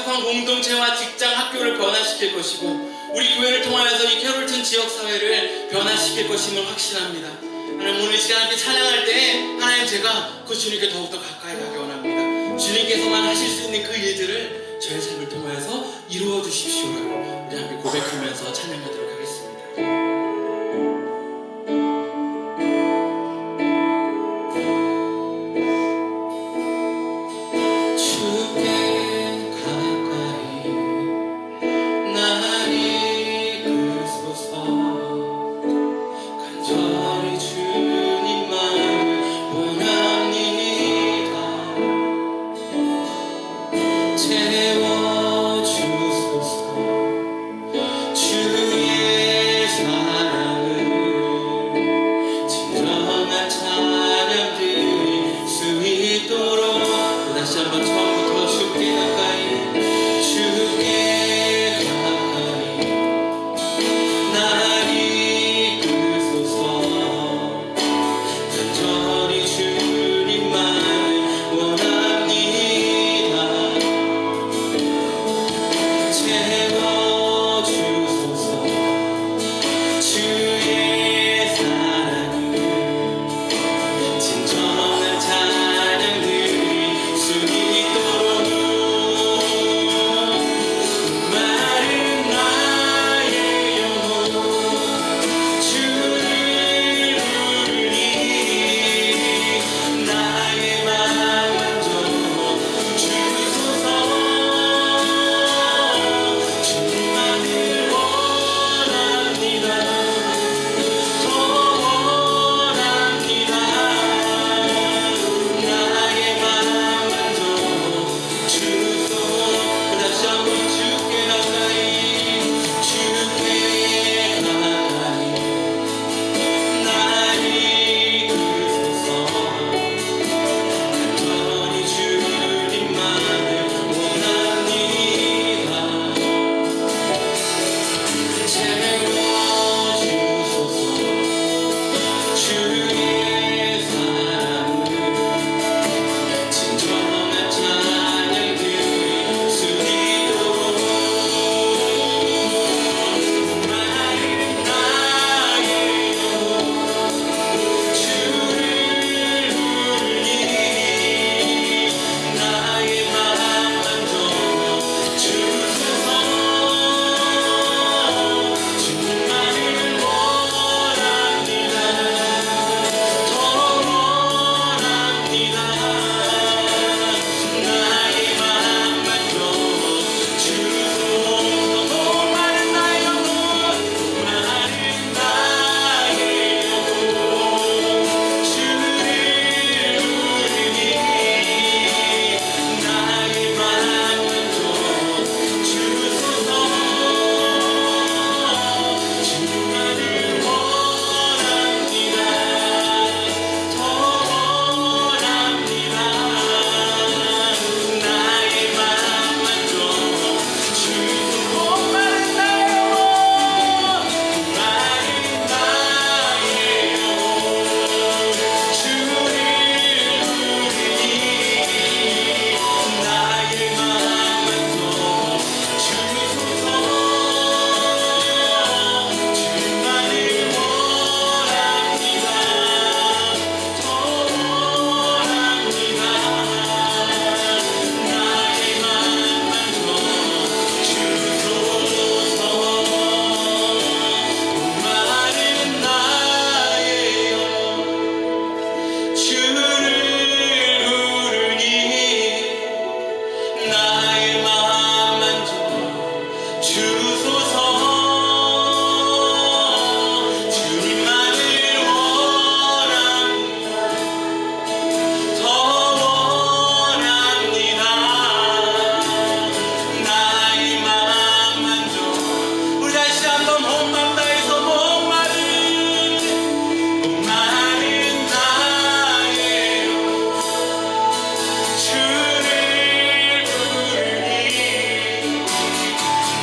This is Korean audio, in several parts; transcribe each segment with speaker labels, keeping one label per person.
Speaker 1: 속한 공동체와 직장, 학교를 변화시킬 것이고 우리 교회를 통하여서 이 캐롤튼 지역사회를 변화시킬 것임을 확신합니다. 하나님, 오늘 이 시간 함께 찬양할 때 하나님, 제가 그 주님께 더욱더 가까이 가기 원합니다. 주님께서만 하실 수 있는 그 일들을 저의 삶을 통하여서 이루어 주십시오라고 우리 함께 고백하면서 찬양하도록 하겠습니다.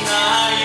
Speaker 2: 나의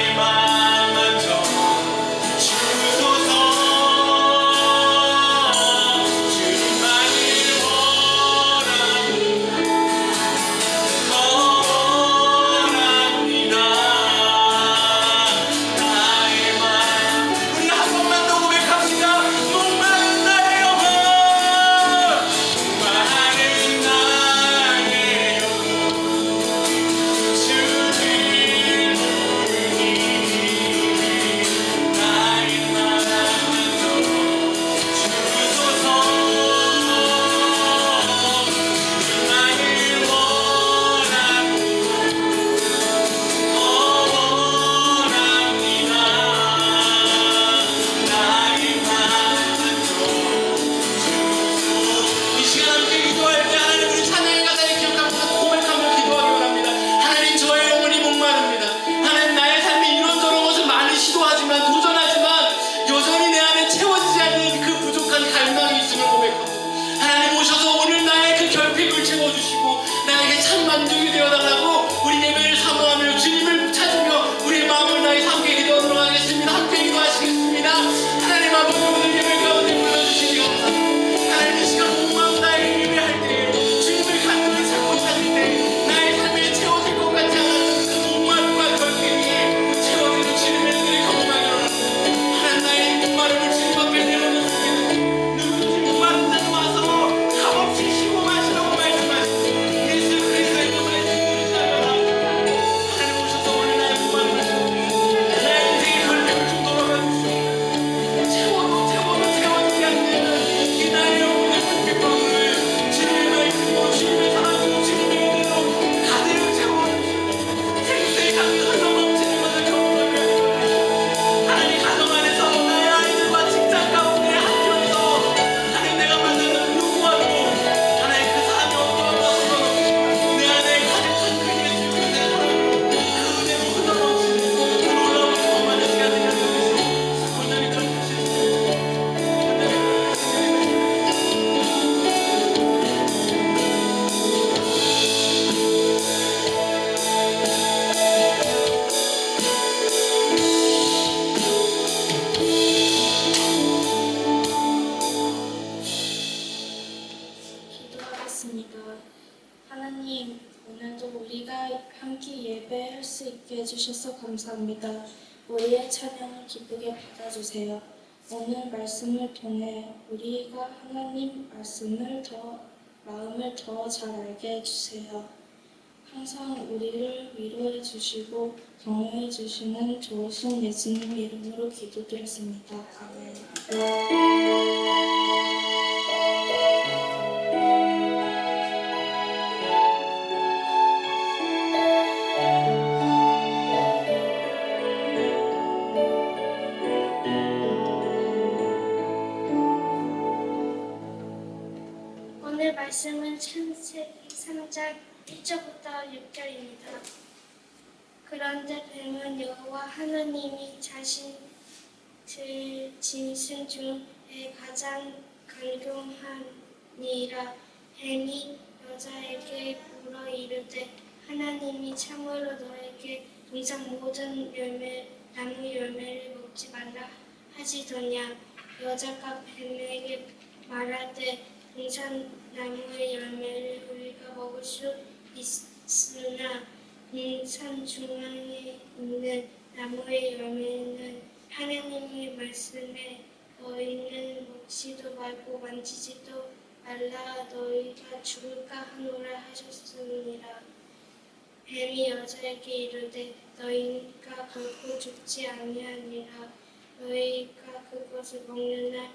Speaker 2: 있게 해주셔서 감사합니다. 우리의 찬양을 기쁘게 받아주세요. 오늘 말씀을 통해 우리가 하나님 말씀을 마음을 더 잘 알게 해주세요. 항상 우리를 위로해 주시고 격려해 주시는 좋으신 예수님 이름으로 기도드렸습니다. 아멘.
Speaker 3: 오늘 말씀은 창세기 3장 1절부터 6절입니다. 그런데 뱀은 여호와 하나님이 자신을 짐승 중에 가장 강경하니라. 뱀이 여자에게 물어 이르되 하나님이 참으로 너에게 동산 모든 나무 열매를 먹지 말라 하시더냐. 여자가 뱀에게 말하되 동산 나무의 열매를 우리가 먹을 수 있으나 동산 중앙에 있는 나무의 열매는 하나님의 말씀에 너희는 먹지도 말고 만지지도 말라 너희가 죽을까 하노라 하셨느니라. 뱀이 여자에게 이르되 너희가 결코 죽지 아니하니라. 너희가 그것을 먹는 날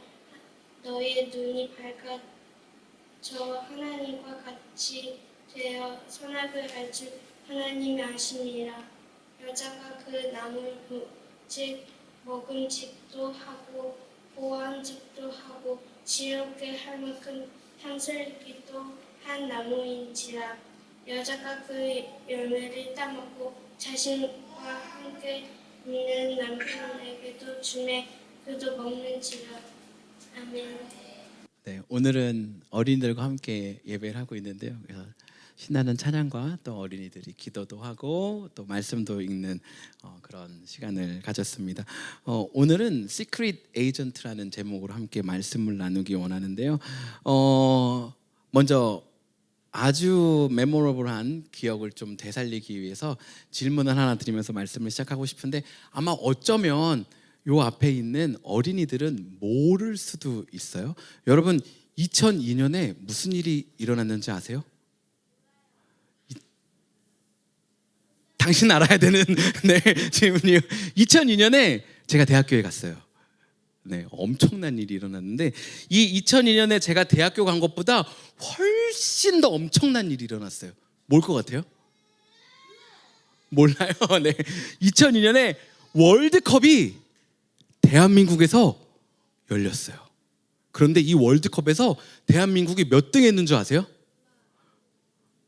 Speaker 3: 너희의 눈이 밝아 저 하나님과 같이 되어 선악을 알 줄 하나님이 아시니라. 여자가 그 나무를 즉 먹음직도 하고 보암직도 하고 지옥에 할 만큼 향슬기도 한 나무인지라. 여자가 그 열매를 따먹고 자신과 함께 있는 남편에게도 주매 그도 먹는지라. 아멘.
Speaker 1: 네, 오늘은 어린이들과 함께 예배를 하고 있는데요. 그래서 신나는 찬양과 또 어린이들이 기도도 하고 또 말씀도 읽는 그런 시간을 가졌습니다. 오늘은 Secret Agent라는 제목으로 함께 말씀을 나누기 원하는데요. 먼저 아주 메모러블한 기억을 좀 되살리기 위해서 질문을 하나 드리면서 말씀을 시작하고 싶은데 아마 어쩌면 요 앞에 있는 어린이들은 모를 수도 있어요. 여러분 2002년에 무슨 일이 일어났는지 아세요? 당신 알아야 되는 네, 질문이요. 2002년에 제가 대학교에 갔어요. 네, 엄청난 일이 일어났는데 이 2002년에 제가 대학교 간 것보다 훨씬 더 엄청난 일이 일어났어요. 뭘 것 같아요? 몰라요. 네, 2002년에 월드컵이 대한민국에서 열렸어요. 그런데 이 월드컵에서 대한민국이 몇 등 했는 줄 아세요?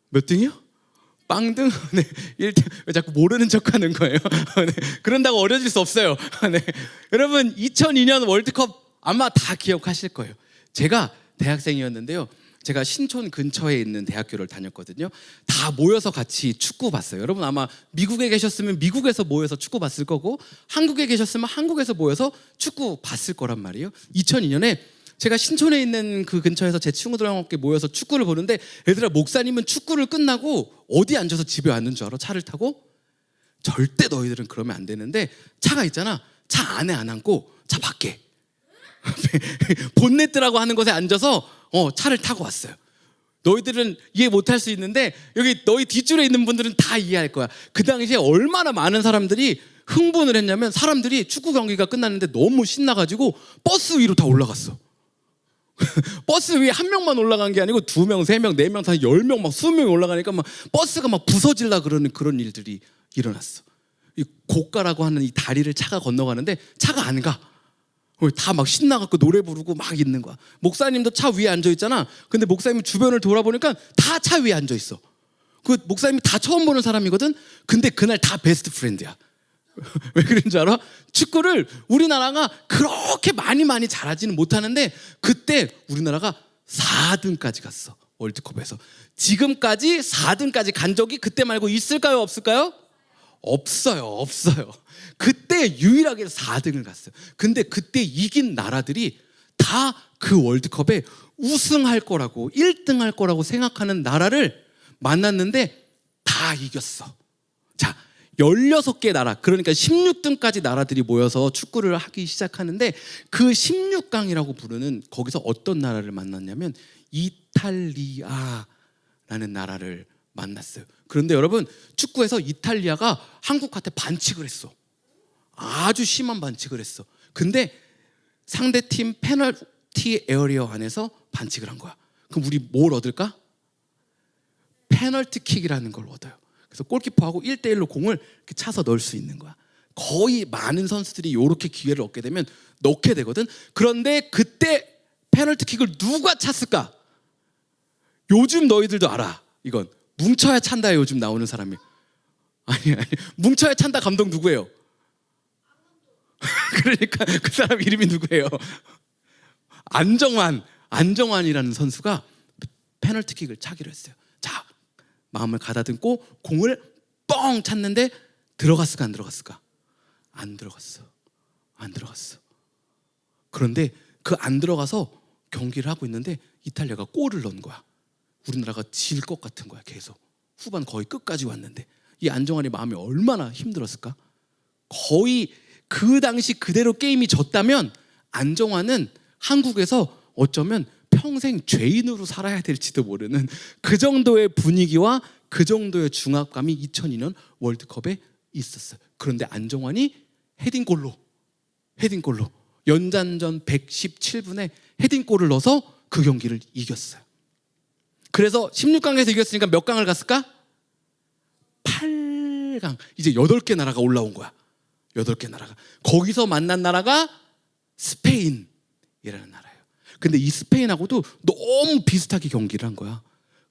Speaker 1: 몇 등이요? 빵등? 네, 1등. 왜 자꾸 모르는 척하는 거예요? 네, 그런다고 어려질 수 없어요. 네, 여러분 2002년 월드컵 아마 다 기억하실 거예요. 제가 대학생이었는데요. 제가 신촌 근처에 있는 대학교를 다녔거든요. 다 모여서 같이 축구 봤어요. 여러분 아마 미국에 계셨으면 미국에서 모여서 축구 봤을 거고 한국에 계셨으면 한국에서 모여서 축구 봤을 거란 말이에요. 2002년에 제가 신촌에 있는 그 근처에서 제 친구들과 함께 모여서 축구를 보는데 얘들아 목사님은 축구를 끝나고 어디 앉아서 집에 왔는 줄 알아? 차를 타고? 절대 너희들은 그러면 안 되는데 차가 있잖아. 차 안에 안 앉고 차 밖에 본네트라고 하는 곳에 앉아서 차를 타고 왔어요. 너희들은 이해 못할 수 있는데 여기 너희 뒷줄에 있는 분들은 다 이해할 거야. 그 당시에 얼마나 많은 사람들이 흥분을 했냐면 사람들이 축구 경기가 끝났는데 너무 신나가지고 버스 위로 다 올라갔어. 버스 위에 한 명만 올라간 게 아니고 2명, 3명, 4명, 10명 막 20명이 올라가니까 막 버스가 막 부서질라 그런 일들이 일어났어. 이 고가라고 하는 이 다리를 차가 건너가는데 차가 안 가. 다 막 신나갖고 노래 부르고 막 있는 거야. 목사님도 차 위에 앉아있잖아. 근데 목사님 주변을 돌아보니까 다 차 위에 앉아있어. 그 목사님이 다 처음 보는 사람이거든. 근데 그날 다 베스트 프렌드야. 왜 그런 줄 알아? 축구를 우리나라가 그렇게 많이 잘하지는 못하는데 그때 우리나라가 4등까지 갔어. 월드컵에서. 지금까지 4등까지 간 적이 그때 말고 있을까요? 없을까요? 없어요. 그때 유일하게 4등을 갔어요. 근데 그때 이긴 나라들이 다 그 월드컵에 우승할 거라고 1등 할 거라고 생각하는 나라를 만났는데 다 이겼어. 자,
Speaker 4: 16개 나라, 그러니까 16등까지 나라들이 모여서 축구를 하기 시작하는데 그 16강이라고 부르는 거기서 어떤 나라를 만났냐면 이탈리아라는 나라를 만났어요. 그런데 여러분, 축구에서 이탈리아가 한국한테 반칙을 했어. 아주 심한 반칙을 했어. 근데 상대팀 페널티 에어리어 안에서 반칙을 한 거야. 그럼 우리 뭘 얻을까? 페널티킥이라는 걸 얻어요. 그래서 골키퍼하고 1대1로 공을 이렇게 차서 넣을 수 있는 거야. 거의 많은 선수들이 이렇게 기회를 얻게 되면 넣게 되거든. 그런데 그때 페널티킥을 누가 찼을까? 요즘 너희들도 알아. 이건 뭉쳐야 찬다에 요즘 나오는 사람이. 아니 뭉쳐야 찬다 감독 누구예요? 그러니까 그 사람 이름이 누구예요? 안정환이라는 선수가 페널티킥을 차기로 했어요. 자, 마음을 가다듬고 공을 뻥 찼는데 들어갔을까 안 들어갔을까? 안 들어갔어. 그런데 그 안 들어가서 경기를 하고 있는데 이탈리아가 골을 넣은 거야. 우리나라가 질 것 같은 거야. 계속 후반 거의 끝까지 왔는데 이 안정환의 마음이 얼마나 힘들었을까? 거의 그 당시 그대로 게임이 졌다면 안정환은 한국에서 어쩌면 평생 죄인으로 살아야 될지도 모르는 그 정도의 분위기와 그 정도의 중압감이 2002년 월드컵에 있었어요. 그런데 안정환이 헤딩골로 연장전 117분에 헤딩골을 넣어서 그 경기를 이겼어요. 그래서 16강에서 이겼으니까 몇 강을 갔을까? 8강. 이제 8개 나라가 올라온 거야. 8개 나라가. 거기서 만난 나라가 스페인이라는 나라예요. 근데 이 스페인하고도 너무 비슷하게 경기를 한 거야.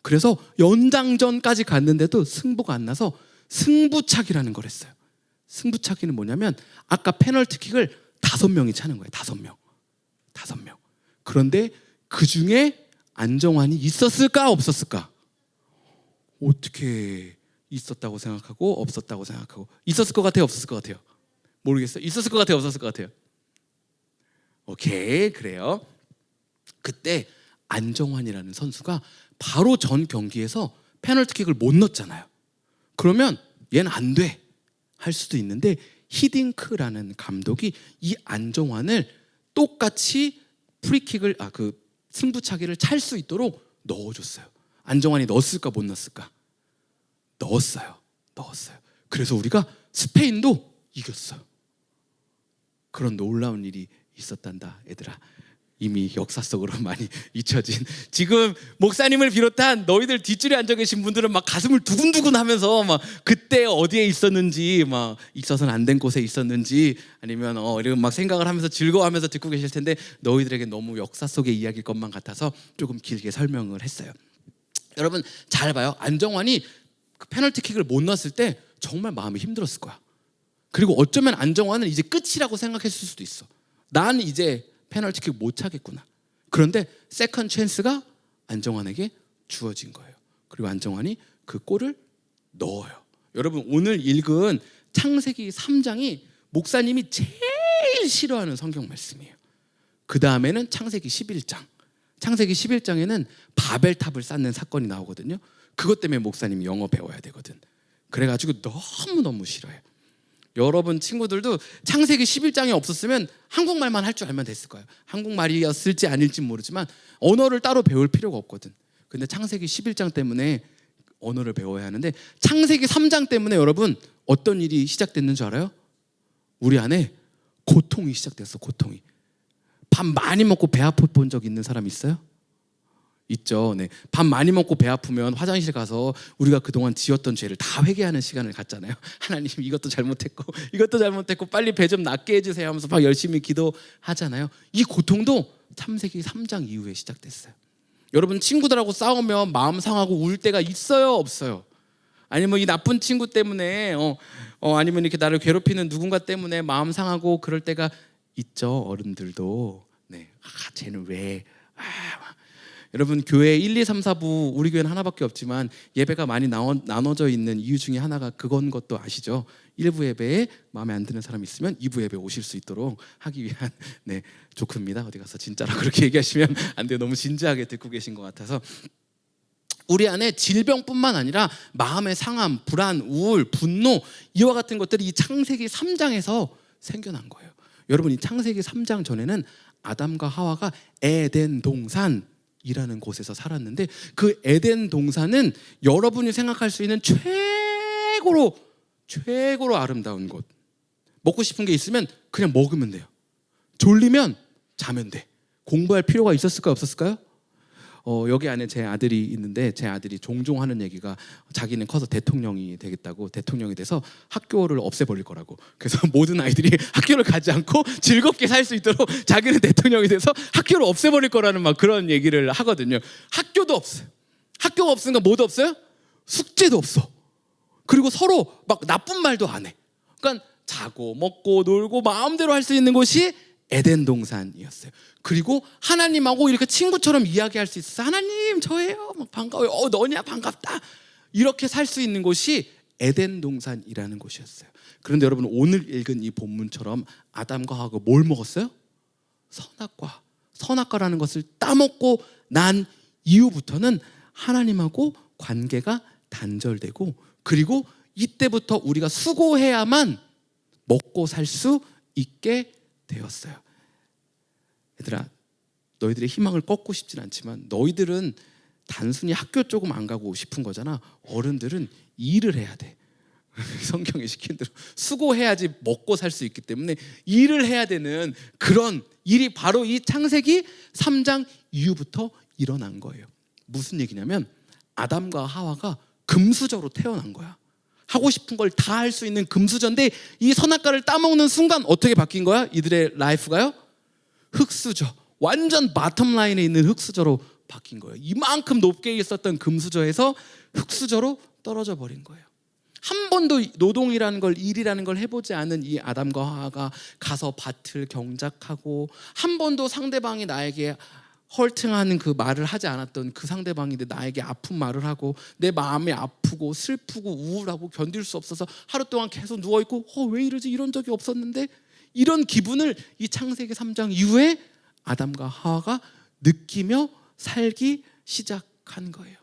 Speaker 4: 그래서 연장전까지 갔는데도 승부가 안 나서 승부차기라는 걸 했어요. 승부차기는 뭐냐면 아까 페널티킥을 5명이 차는 거예요. 5명. 그런데 그 중에 안정환이 있었을까 없었을까? 어떻게 있었다고 생각하고 없었다고 생각하고 있었을 것 같아요, 없었을 것 같아요? 모르겠어요. 있었을 것 같아요, 없었을 것 같아요? 오케이, 그래요. 그때 안정환이라는 선수가 바로 전 경기에서 페널티킥을 못 넣었잖아요. 그러면 얘는 안 돼 할 수도 있는데 히딩크라는 감독이 이 안정환을 똑같이 프리킥을 그 승부차기를 찰 수 있도록 넣어줬어요. 안정환이 넣었을까 못 넣었을까? 넣었어요. 그래서 우리가 스페인도 이겼어요. 그런 놀라운 일이 있었단다, 얘들아. 이미 역사 속으로 많이 잊혀진, 지금 목사님을 비롯한 너희들 뒷줄에 앉아 계신 분들은 막 가슴을 두근두근 하면서 막 그때 어디에 있었는지, 막 있어서는 안 된 곳에 있었는지, 아니면 이런 막 생각을 하면서 즐거워하면서 듣고 계실 텐데 너희들에게 너무 역사 속의 이야기일 것만 같아서 조금 길게 설명을 했어요. 여러분 잘 봐요. 안정환이 그 페널티킥을 못 넣었을 때 정말 마음이 힘들었을 거야. 그리고 어쩌면 안정환은 이제 끝이라고 생각했을 수도 있어. 난 이제 페널티킥 못 차겠구나. 그런데 세컨 찬스가 안정환에게 주어진 거예요. 그리고 안정환이 그 골을 넣어요. 여러분 오늘 읽은 창세기 3장이 목사님이 제일 싫어하는 성경 말씀이에요. 그 다음에는 창세기 11장. 창세기 11장에는 바벨탑을 쌓는 사건이 나오거든요. 그것 때문에 목사님이 영어 배워야 되거든. 그래가지고 너무너무 싫어해요. 여러분 친구들도 창세기 11장이 없었으면 한국말만 할 줄 알면 됐을 거예요. 한국말이었을지 아닐지 모르지만 언어를 따로 배울 필요가 없거든. 근데 창세기 11장 때문에 언어를 배워야 하는데, 창세기 3장 때문에 여러분 어떤 일이 시작됐는 줄 알아요? 우리 안에 고통이 시작됐어. 고통이. 밥 많이 먹고 배 아파 본 적 있는 사람 있어요? 있죠. 네. 밥 많이 먹고 배 아프면 화장실 가서 우리가 그동안 지었던 죄를 다 회개하는 시간을 갖잖아요. 하나님 이것도 잘못했고 빨리 배 좀 낫게 해주세요 하면서 막 열심히 기도하잖아요. 이 고통도 창세기 3장 이후에 시작됐어요. 여러분 친구들하고 싸우면 마음 상하고 울 때가 있어요, 없어요? 아니면 이 나쁜 친구 때문에 아니면 이렇게 나를 괴롭히는 누군가 때문에 마음 상하고 그럴 때가 있죠. 어른들도. 네. 쟤는 왜? 여러분 교회 1, 2, 3, 4부 우리 교회는 하나밖에 없지만 예배가 많이 나눠져 있는 이유 중에 하나가 그건 것도 아시죠? 1부 예배에 마음에 안 드는 사람 있으면 2부 예배 오실 수 있도록 하기 위한 조크입니다. 어디 가서 진짜라 그렇게 얘기하시면 안 돼요. 너무 진지하게 듣고 계신 것 같아서. 우리 안에 질병뿐만 아니라 마음의 상함, 불안, 우울, 분노 이와 같은 것들이 이 창세기 3장에서 생겨난 거예요. 여러분 이 창세기 3장 전에는 아담과 하와가 에덴 동산이라는 곳에서 살았는데 그 에덴 동산은 여러분이 생각할 수 있는 최고로 아름다운 곳. 먹고 싶은 게 있으면 그냥 먹으면 돼요. 졸리면 자면 돼. 공부할 필요가 있었을까요? 없었을까요? 여기 안에 제 아들이 있는데 제 아들이 종종 하는 얘기가 자기는 커서 대통령이 되겠다고, 대통령이 돼서 학교를 없애버릴 거라고. 그래서 모든 아이들이 학교를 가지 않고 즐겁게 살 수 있도록 자기는 대통령이 돼서 학교를 없애버릴 거라는 막 그런 얘기를 하거든요. 학교도 없어요. 학교가 없으니까 뭐도 없어요? 숙제도 없어. 그리고 서로 막 나쁜 말도 안 해. 그러니까 자고 먹고 놀고 마음대로 할 수 있는 곳이 에덴 동산이었어요. 그리고 하나님하고 이렇게 친구처럼 이야기할 수 있었어요. 하나님 저예요. 막 반가워요. 너냐 반갑다. 이렇게 살 수 있는 곳이 에덴 동산이라는 곳이었어요. 그런데 여러분 오늘 읽은 이 본문처럼 아담과 하와가 뭘 먹었어요? 선악과. 선악과라는 것을 따먹고 난 이후부터는 하나님하고 관계가 단절되고 그리고 이때부터 우리가 수고해야만 먹고 살 수 있게 되었어요. 얘들아, 너희들의 희망을 꺾고 싶진 않지만 너희들은 단순히 학교 조금 안 가고 싶은 거잖아. 어른들은 일을 해야 돼. 성경에 시킨 대로 수고해야지 먹고 살 수 있기 때문에 일을 해야 되는 그런 일이 바로 이 창세기 3장 이후부터 일어난 거예요. 무슨 얘기냐면 아담과 하와가 금수저로 태어난 거야. 하고 싶은 걸 다 할 수 있는 금수저인데 이 선악과를 따먹는 순간 어떻게 바뀐 거야? 이들의 라이프가요? 흑수저. 완전 바텀 라인에 있는 흑수저로 바뀐 거예요. 이만큼 높게 있었던 금수저에서 흑수저로 떨어져 버린 거예요. 한 번도 노동이라는 걸, 일이라는 걸 해보지 않은 이 아담과 하와가 가서 밭을 경작하고 한 번도 상대방이 나에게 헐팅하는 그 말을 하지 않았던 그 상대방인데 나에게 아픈 말을 하고 내 마음이 아프고 슬프고 우울하고 견딜 수 없어서 하루 동안 계속 누워있고 왜 이러지? 이런 적이 없었는데 이런 기분을 이 창세기 3장 이후에 아담과 하와가 느끼며 살기 시작한 거예요.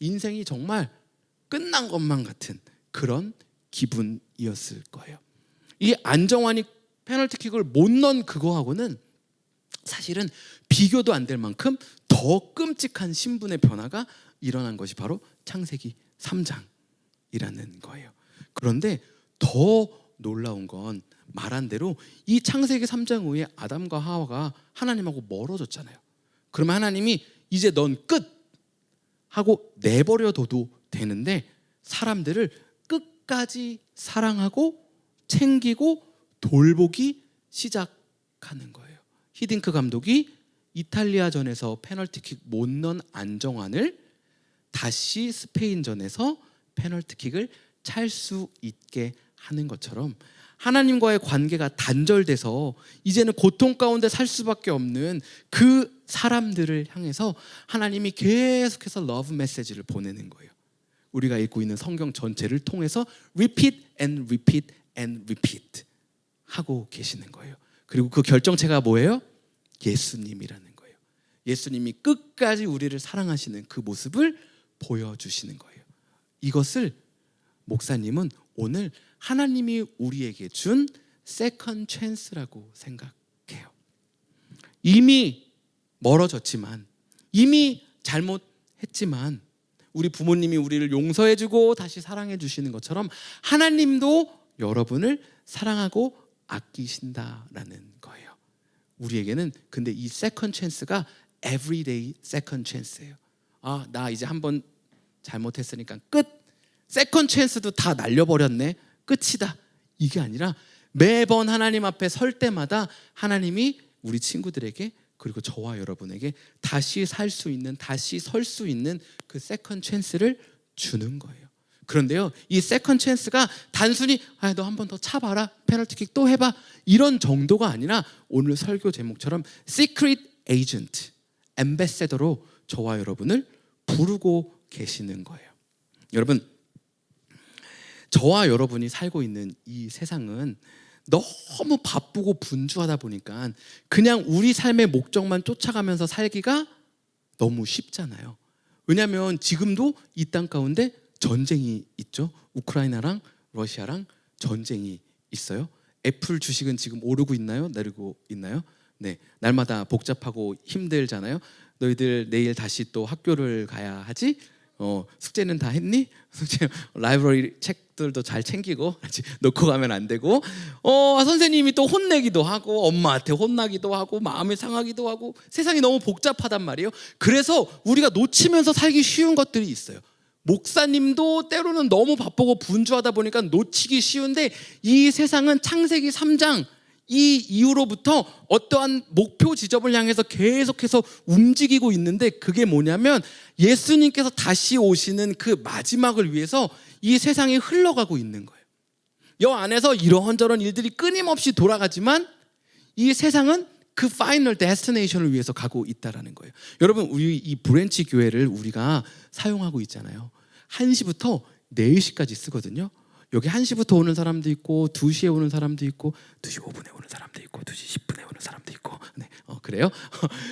Speaker 4: 인생이 정말 끝난 것만 같은 그런 기분이었을 거예요. 이 안정환이 페널티킥을 못 넣은 그거하고는 사실은 비교도 안 될 만큼 더 끔찍한 신분의 변화가 일어난 것이 바로 창세기 3장이라는 거예요. 그런데 더 놀라운 건 말한 대로 이 창세기 3장 후에 아담과 하와가 하나님하고 멀어졌잖아요. 그러면 하나님이 이제 넌 끝 하고 내버려둬도 되는데 사람들을 끝까지 사랑하고 챙기고 돌보기 시작하는 거예요. 히딩크 감독이 이탈리아전에서 페널티킥 못 넣은 안정환을 다시 스페인전에서 페널티킥을 찰 수 있게 하는 것처럼 하나님과의 관계가 단절돼서 이제는 고통 가운데 살 수밖에 없는 그 사람들을 향해서 하나님이 계속해서 러브 메시지를 보내는 거예요. 우리가 읽고 있는 성경 전체를 통해서 repeat and repeat and repeat 하고 계시는 거예요. 그리고 그 결정체가 뭐예요? 예수님이라는 거예요. 예수님이 끝까지 우리를 사랑하시는 그 모습을 보여주시는 거예요. 이것을 목사님은 오늘 하나님이 우리에게 준 세컨드 찬스라고 생각해요. 이미 멀어졌지만, 이미 잘못했지만 우리 부모님이 우리를 용서해주고 다시 사랑해주시는 것처럼 하나님도 여러분을 사랑하고 아끼신다라는 거예요. 우리에게는 근데 이 세컨드 찬스가 everyday 세컨드 찬스예요. 나 이제 한번 잘못했으니까 끝. 세컨드 찬스도 다 날려버렸네. 끝이다. 이게 아니라 매번 하나님 앞에 설 때마다 하나님이 우리 친구들에게 그리고 저와 여러분에게 다시 살 수 있는, 다시 설 수 있는 그 세컨드 찬스를 주는 거예요. 그런데요, 이 세컨드 찬스가 단순히 너 한 번 더 차봐라, 페널티킥 또 해봐, 이런 정도가 아니라 오늘 설교 제목처럼 시크릿 에이전트, 앰베세더로 저와 여러분을 부르고 계시는 거예요. 여러분, 저와 여러분이 살고 있는 이 세상은 너무 바쁘고 분주하다 보니까 그냥 우리 삶의 목적만 쫓아가면서 살기가 너무 쉽잖아요. 왜냐하면 지금도 이 땅 가운데 전쟁이 있죠. 우크라이나랑 러시아랑 전쟁이 있어요. 애플 주식은 지금 오르고 있나요? 내리고 있나요? 네, 날마다 복잡하고 힘들잖아요. 너희들 내일 다시 또 학교를 가야 하지? 숙제는 다 했니? 숙제 라이브러리 책들도 잘 챙기고 놓고 가면 안 되고 선생님이 또 혼내기도 하고 엄마한테 혼나기도 하고 마음이 상하기도 하고 세상이 너무 복잡하단 말이에요. 그래서 우리가 놓치면서 살기 쉬운 것들이 있어요. 목사님도 때로는 너무 바쁘고 분주하다 보니까 놓치기 쉬운데 이 세상은 창세기 3장 이 이후로부터 어떠한 목표 지점을 향해서 계속해서 움직이고 있는데 그게 뭐냐면 예수님께서 다시 오시는 그 마지막을 위해서 이 세상이 흘러가고 있는 거예요. 이 안에서 이런저런 일들이 끊임없이 돌아가지만 이 세상은 그 파이널 데스티네이션을 위해서 가고 있다는 거예요. 여러분, 우리 이 브랜치 교회를 우리가 사용하고 있잖아요. 1시부터 4시까지 쓰거든요. 여기 1시부터 오는 사람도 있고 2시에 오는 사람도 있고 2시 5분에 오는 사람도 있고 2시 10분에 오는 사람도 있고 네, 그래요?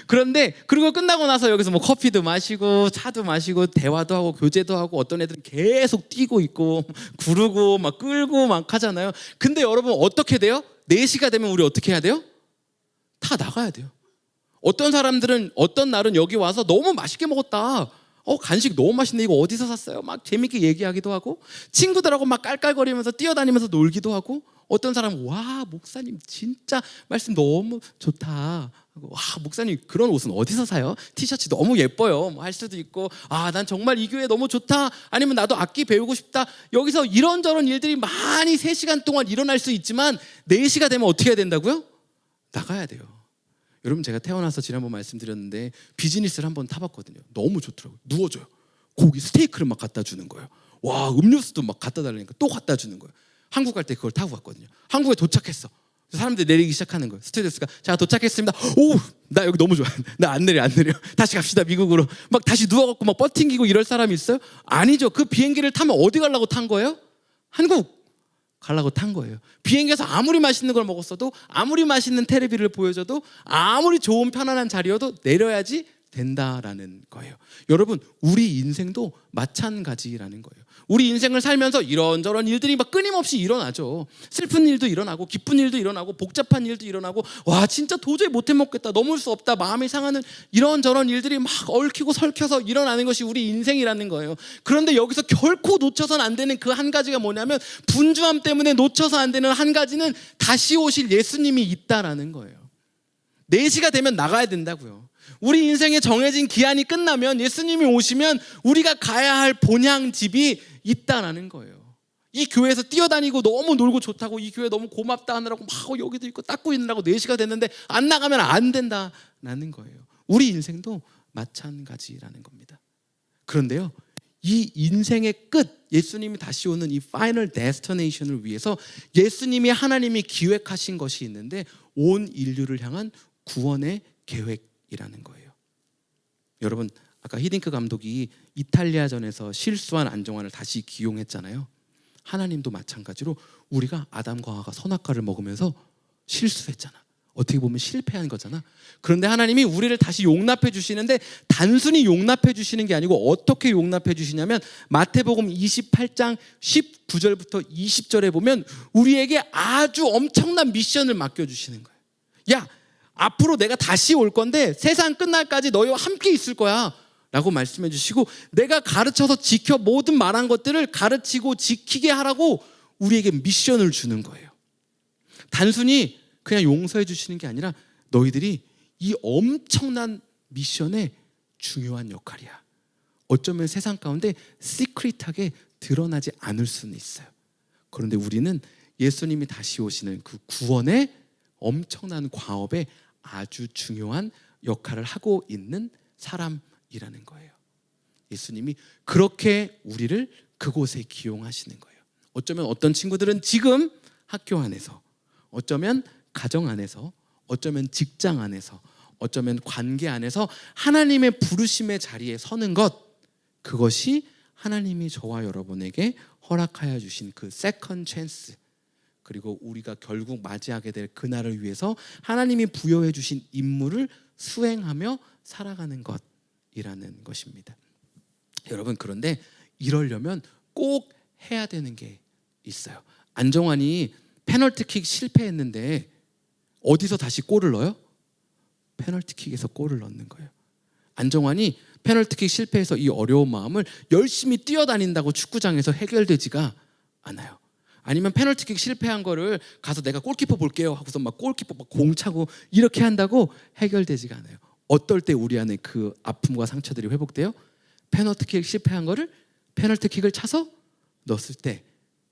Speaker 4: 그런데 그리고 끝나고 나서 여기서 뭐 커피도 마시고 차도 마시고 대화도 하고 교제도 하고 어떤 애들은 계속 뛰고 있고 구르고 막 끌고 막 하잖아요. 근데 여러분 어떻게 돼요? 4시가 되면 우리 어떻게 해야 돼요? 다 나가야 돼요. 어떤 사람들은 어떤 날은 여기 와서 너무 맛있게 먹었다. 간식 너무 맛있네. 이거 어디서 샀어요? 막 재밌게 얘기하기도 하고 친구들하고 막 깔깔거리면서 뛰어다니면서 놀기도 하고 어떤 사람은 와 목사님 진짜 말씀 너무 좋다. 와 목사님 그런 옷은 어디서 사요? 티셔츠 너무 예뻐요. 뭐 할 수도 있고 난 정말 이 교회 너무 좋다. 아니면 나도 악기 배우고 싶다. 여기서 이런저런 일들이 많이 3시간 동안 일어날 수 있지만 4시가 되면 어떻게 해야 된다고요? 나가야 돼요. 여러분 제가 태어나서 지난번 말씀드렸는데 비즈니스를 한번 타봤거든요. 너무 좋더라고요. 누워줘요. 고기 스테이크를 막 갖다 주는 거예요. 와 음료수도 막 갖다 달라니까 또 갖다 주는 거예요. 한국 갈 때 그걸 타고 갔거든요. 한국에 도착했어. 사람들이 내리기 시작하는 거예요. 스튜어디스가 자 도착했습니다. 오, 나 여기 너무 좋아. 나 안 내려. 다시 갑시다 미국으로. 막 다시 누워갖고 막 버팅기고 이럴 사람이 있어요? 아니죠. 그 비행기를 타면 어디 가려고 탄 거예요? 한국 가려고 탄 거예요. 비행기에서 아무리 맛있는 걸 먹었어도 아무리 맛있는 텔레비를 보여줘도 아무리 좋은 편안한 자리여도 내려야지 된다라는 거예요. 여러분 우리 인생도 마찬가지라는 거예요. 우리 인생을 살면서 이런저런 일들이 막 끊임없이 일어나죠. 슬픈 일도 일어나고 기쁜 일도 일어나고 복잡한 일도 일어나고 와 진짜 도저히 못 해먹겠다 넘을 수 없다 마음이 상하는 이런저런 일들이 막 얽히고 설켜서 일어나는 것이 우리 인생이라는 거예요. 그런데 여기서 결코 놓쳐서는 안 되는 그 한 가지가 뭐냐면 분주함 때문에 놓쳐서 안 되는 한 가지는 다시 오실 예수님이 있다라는 거예요. 4시가 되면 나가야 된다고요. 우리 인생에 정해진 기한이 끝나면 예수님이 오시면 우리가 가야 할 본향집이 있다라는 거예요. 이 교회에서 뛰어다니고 너무 놀고 좋다고 이 교회 너무 고맙다 하느라고 막 여기도 있고 닦고 있느라고 4시가 됐는데 안 나가면 안 된다라는 거예요. 우리 인생도 마찬가지라는 겁니다. 그런데요, 이 인생의 끝, 예수님이 다시 오는 이 파이널 데스티네이션을 위해서 예수님이 하나님이 기획하신 것이 있는데 온 인류를 향한 구원의 계획이라는 거예요. 여러분 아까 히딩크 감독이 이탈리아전에서 실수한 안정환을 다시 기용했잖아요. 하나님도 마찬가지로 우리가 아담과 하와가 선악과를 먹으면서 실수했잖아. 어떻게 보면 실패한 거잖아. 그런데 하나님이 우리를 다시 용납해 주시는데 단순히 용납해 주시는 게 아니고 어떻게 용납해 주시냐면 마태복음 28장 19절부터 20절에 보면 우리에게 아주 엄청난 미션을 맡겨주시는 거예요. 야 앞으로 내가 다시 올 건데 세상 끝날까지 너희와 함께 있을 거야 라고 말씀해 주시고 내가 가르쳐서 지켜 모든 말한 것들을 가르치고 지키게 하라고 우리에게 미션을 주는 거예요. 단순히 그냥 용서해 주시는 게 아니라 너희들이 이 엄청난 미션의 중요한 역할이야. 어쩌면 세상 가운데 시크릿하게 드러나지 않을 수는 있어요. 그런데 우리는 예수님이 다시 오시는 그 구원의 엄청난 과업에 아주 중요한 역할을 하고 있는 사람이라는 거예요. 예수님이 그렇게 우리를 그곳에 기용하시는 거예요. 어쩌면 어떤 친구들은 지금 학교 안에서, 어쩌면 가정 안에서, 어쩌면 직장 안에서, 어쩌면 관계 안에서 하나님의 부르심의 자리에 서는 것, 그것이 하나님이 저와 여러분에게 허락하여 주신 그 세컨드 찬스, 그리고 우리가 결국 맞이하게 될 그날을 위해서 하나님이 부여해 주신 임무를 수행하며 살아가는 것이라는 것입니다. 여러분, 그런데 이러려면 꼭 해야 되는 게 있어요. 안정환이 페널티킥 실패했는데 어디서 다시 골을 넣어요? 페널티킥에서 골을 넣는 거예요. 안정환이 페널티킥 실패해서 이 어려운 마음을 열심히 뛰어다닌다고 축구장에서 해결되지가 않아요. 아니면 페널티킥 실패한 거를 가서 내가 골키퍼 볼게요 하고서 막 골키퍼 막 공 차고 이렇게 한다고 해결되지가 않아요. 어떨 때 우리 안에 그 아픔과 상처들이 회복돼요? 페널티킥 실패한 거를 페널티킥을 차서 넣었을 때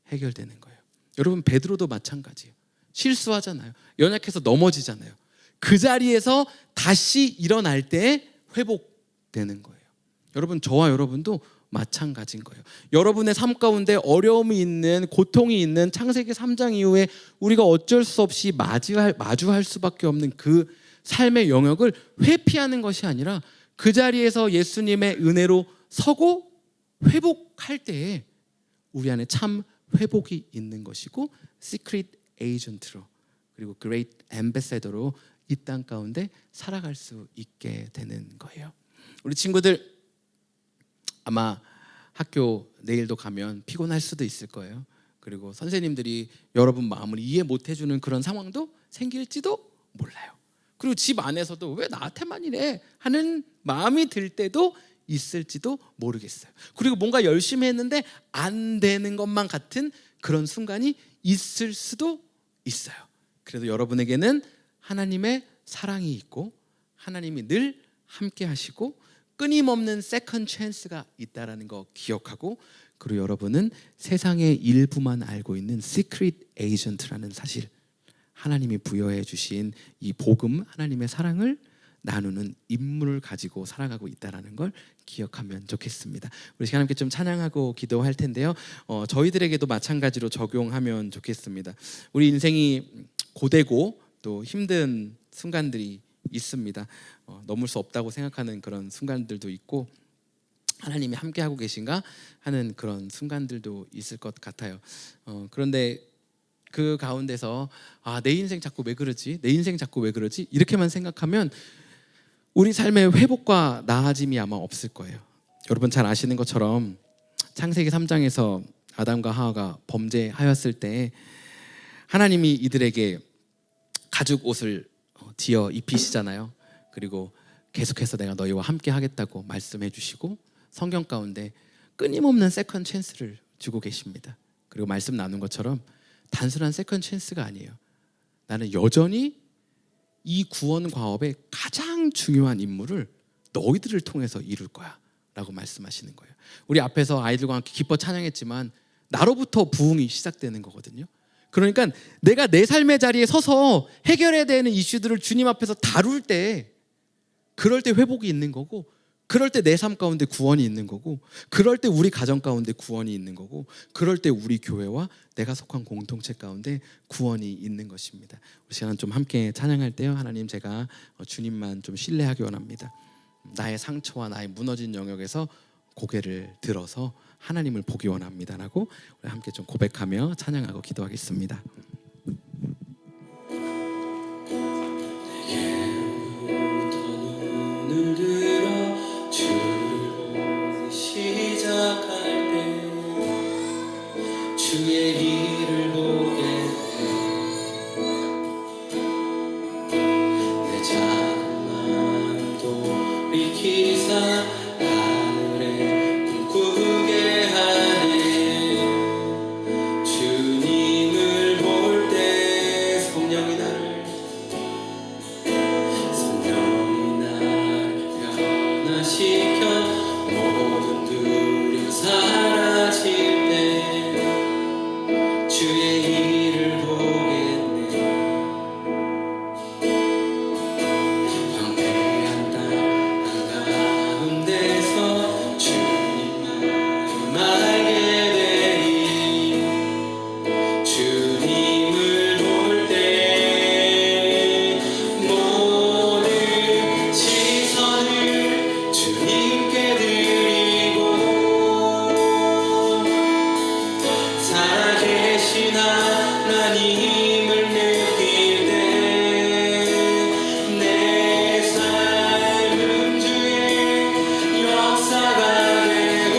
Speaker 4: 해결되는 거예요. 여러분, 베드로도 마찬가지예요. 실수하잖아요. 연약해서 넘어지잖아요. 그 자리에서 다시 일어날 때 회복되는 거예요. 여러분, 저와 여러분도 마찬가지인 거예요. 여러분의 삶 가운데 어려움이 있는, 고통이 있는 창세기 3장 이후에 우리가 어쩔 수 없이 마주할 수밖에 없는 그 삶의 영역을 회피하는 것이 아니라 그 자리에서 예수님의 은혜로 서고 회복할 때에 우리 안에 참 회복이 있는 것이고, 시크릿 에이전트로 그리고 그레이트 앰베세더로 이 땅 가운데 살아갈 수 있게 되는 거예요. 우리 친구들 아마 학교 내일도 가면 피곤할 수도 있을 거예요. 그리고 선생님들이 여러분 마음을 이해 못 해주는 그런 상황도 생길지도 몰라요. 그리고 집 안에서도 왜 나한테만 이래 하는 마음이 들 때도 있을지도 모르겠어요. 그리고 뭔가 열심히 했는데 안 되는 것만 같은 그런 순간이 있을 수도 있어요. 그래도 여러분에게는 하나님의 사랑이 있고 하나님이 늘 함께 하시고 끊임없는 세컨드 찬스가 있다는 거 기억하고, 그리고 여러분은 세상의 일부만 알고 있는 시크릿 에이전트라는 사실, 하나님이 부여해 주신 이 복음, 하나님의 사랑을 나누는 임무를 가지고 살아가고 있다는 걸 기억하면 좋겠습니다. 우리 시간 함께 좀 찬양하고 기도할 텐데요. 저희들에게도 마찬가지로 적용하면 좋겠습니다. 우리 인생이 고되고 또 힘든 순간들이 있습니다. 넘을 수 없다고 생각하는 그런 순간들도 있고, 하나님이 함께하고 계신가 하는 그런 순간들도 있을 것 같아요. 그런데 그 가운데서 내 인생 자꾸 왜 그러지? 내 인생 자꾸 왜 그러지? 이렇게만 생각하면 우리 삶의 회복과 나아짐이 아마 없을 거예요. 여러분 잘 아시는 것처럼 창세기 3장에서 아담과 하와가 범죄하였을 때 하나님이 이들에게 가죽 옷을 지어 입히시잖아요. 그리고 계속해서 내가 너희와 함께 하겠다고 말씀해 주시고 성경 가운데 끊임없는 세컨드 찬스를 주고 계십니다. 그리고 말씀 나눈 것처럼 단순한 세컨드 찬스가 아니에요. 나는 여전히 이 구원 과업의 가장 중요한 임무를 너희들을 통해서 이룰 거야 라고 말씀하시는 거예요. 우리 앞에서 아이들과 함께 기뻐 찬양했지만 나로부터 부흥이 시작되는 거거든요. 그러니까 내가 내 삶의 자리에 서서 해결해야 되는 이슈들을 주님 앞에서 다룰 때, 그럴 때 회복이 있는 거고, 그럴 때 내 삶 가운데 구원이 있는 거고, 그럴 때 우리 가정 가운데 구원이 있는 거고, 그럴 때 우리 교회와 내가 속한 공동체 가운데 구원이 있는 것입니다. 우리 시간 좀 함께 찬양할 때요, 하나님, 제가 주님만 좀 신뢰하기 원합니다. 나의 상처와 나의 무너진 영역에서 고개를 들어서 하나님을 보기 원합니다라고 우리 함께 좀 고백하며 찬양하고 기도하겠습니다.
Speaker 1: 눈을 들어 주를 보기 시작할 때 주의 길을 보게 돼. 내 작은 돌이키사 하늘에 꿈꾸게 하네. 주님을 볼 때 성령이 나를 변화시켜 모든 두려움 사라질 때 주의 일을 보겠네. 황폐한 땅 한가운데서 주님만 알게 되니 주님을 볼 때 모든 시선을 주님께 드리고 살아계신 하나님을 느낄 때 내 삶은 주의 역사가 되고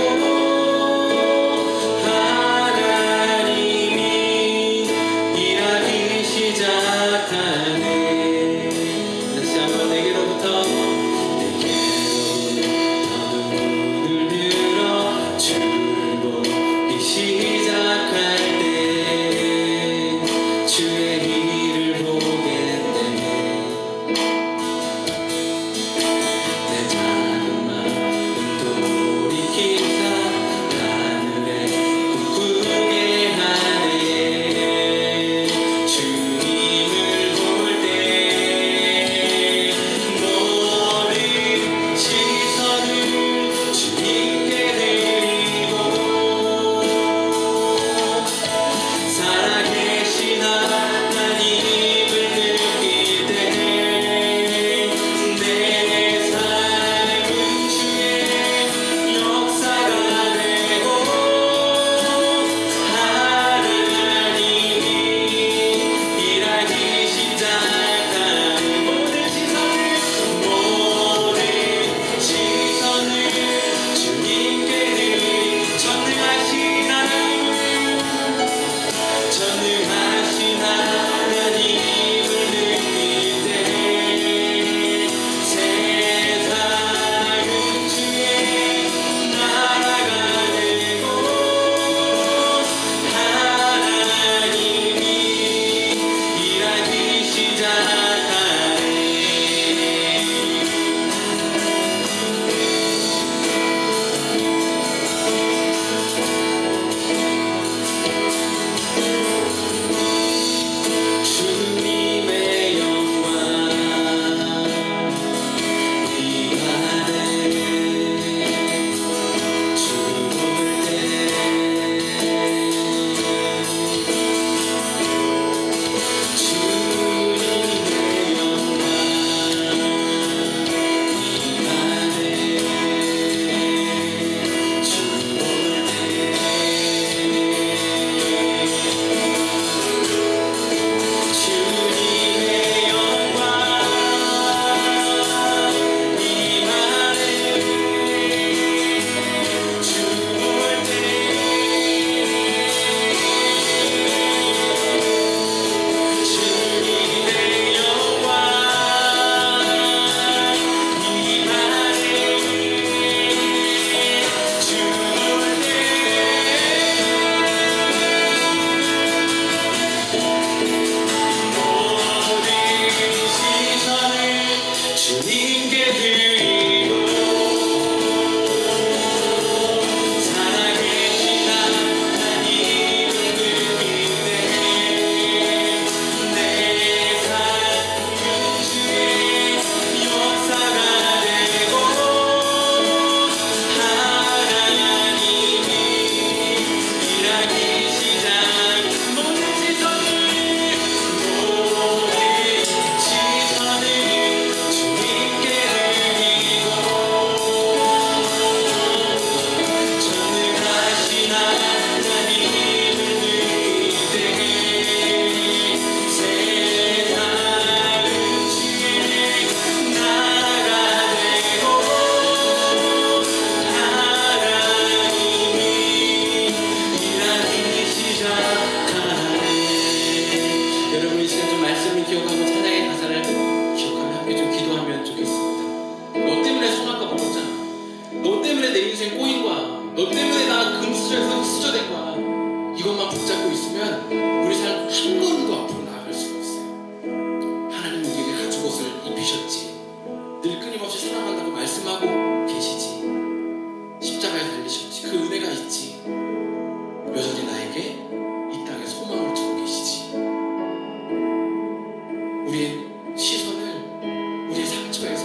Speaker 1: 우리의 시선을 우리의 상처에서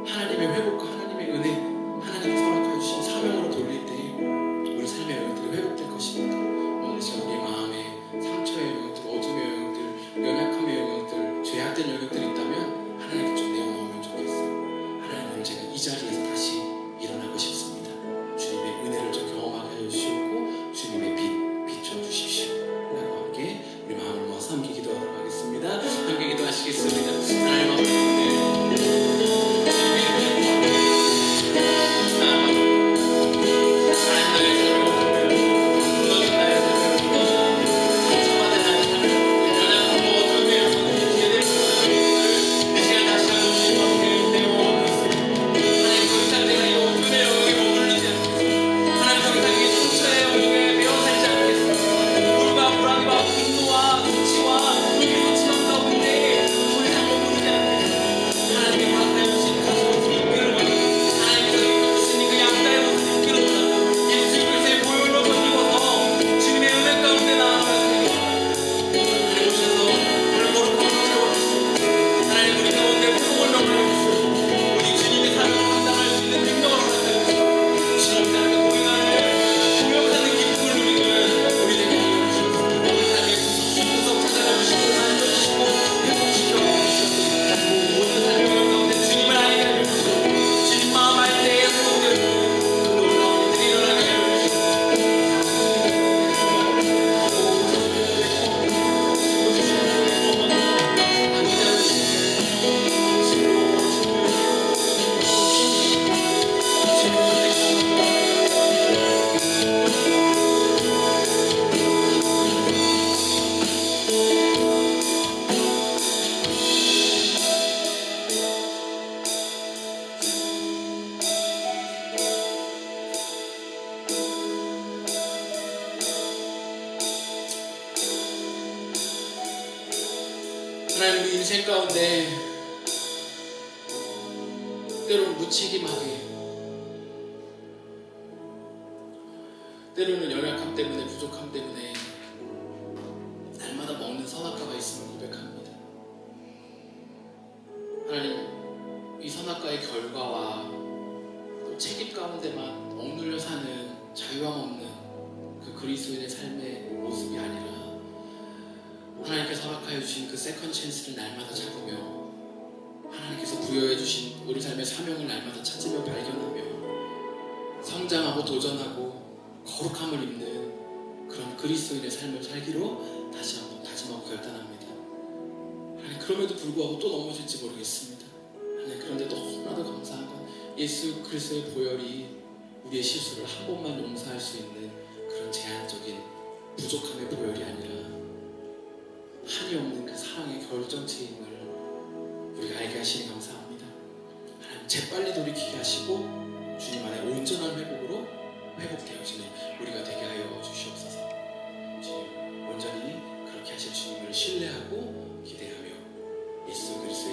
Speaker 1: 하나님의 회복과 하나님의 은혜, 하나님이 허락하여 주신 사명으로 돌릴 때 우리 삶의 영역들이 회복될 것입니다. 오늘 시간 우리 마음에 상처의 영역들, 어둠의 영역들, 연약함의 영역들, 죄악된 영역들이 있다면 하나님께 좀 내어놓으면 좋겠어요. 하나님, 제가 이 자리에서 다시 일어나고 싶습니다. 주님의 은혜를 좀 경험하게 해주시고 주님의 빛 비춰주십시오. 하나님과 함께 우리 마음을 모아서 함께 기도하도록 하겠습니다. 함께 기도하시겠습니다. 하나님 아버지, 하나님, 우리 인생 가운데 때로는 무책임하게, 때로는 연약함 때문에, 부족함 때문에 날마다 먹는 선악과가 있음을 고백합니다. 하나님, 이 선악과의 결과와 또 책임 가운데만 억눌려 사는 자유함 없는 그 그리스도인의 삶의 모습이 아니라 하나님께서 허락하여 주신 그 세컨 찬스를 날마다 잡으며 하나님께서 부여해 주신 우리 삶의 사명을 날마다 찾으며 발견하며 성장하고 도전하고 거룩함을 입는 그런 그리스도인의 삶을 살기로 다시 한번 다짐하고 결단합니다. 하나님, 그럼에도 불구하고 또 넘어질지 모르겠습니다. 하나님, 그런데 너무나도 감사한 건 예수 그리스도의 보혈이 우리의 실수를 한 번만 용서할 수 있는 그런 제한적인 부족함의 보혈이 아니라 한이 없는 그 사랑의 결정체임을 우리가 알게 하시니 감사합니다. 하나님, 재빨리 돌이키게 하시고 주님 안에 온전한 회복으로 회복되어지는 우리가 되게 하여 주시옵소서. 주님, 온전히 그렇게 하실 주님을 신뢰하고 기대하며 예수 그리스도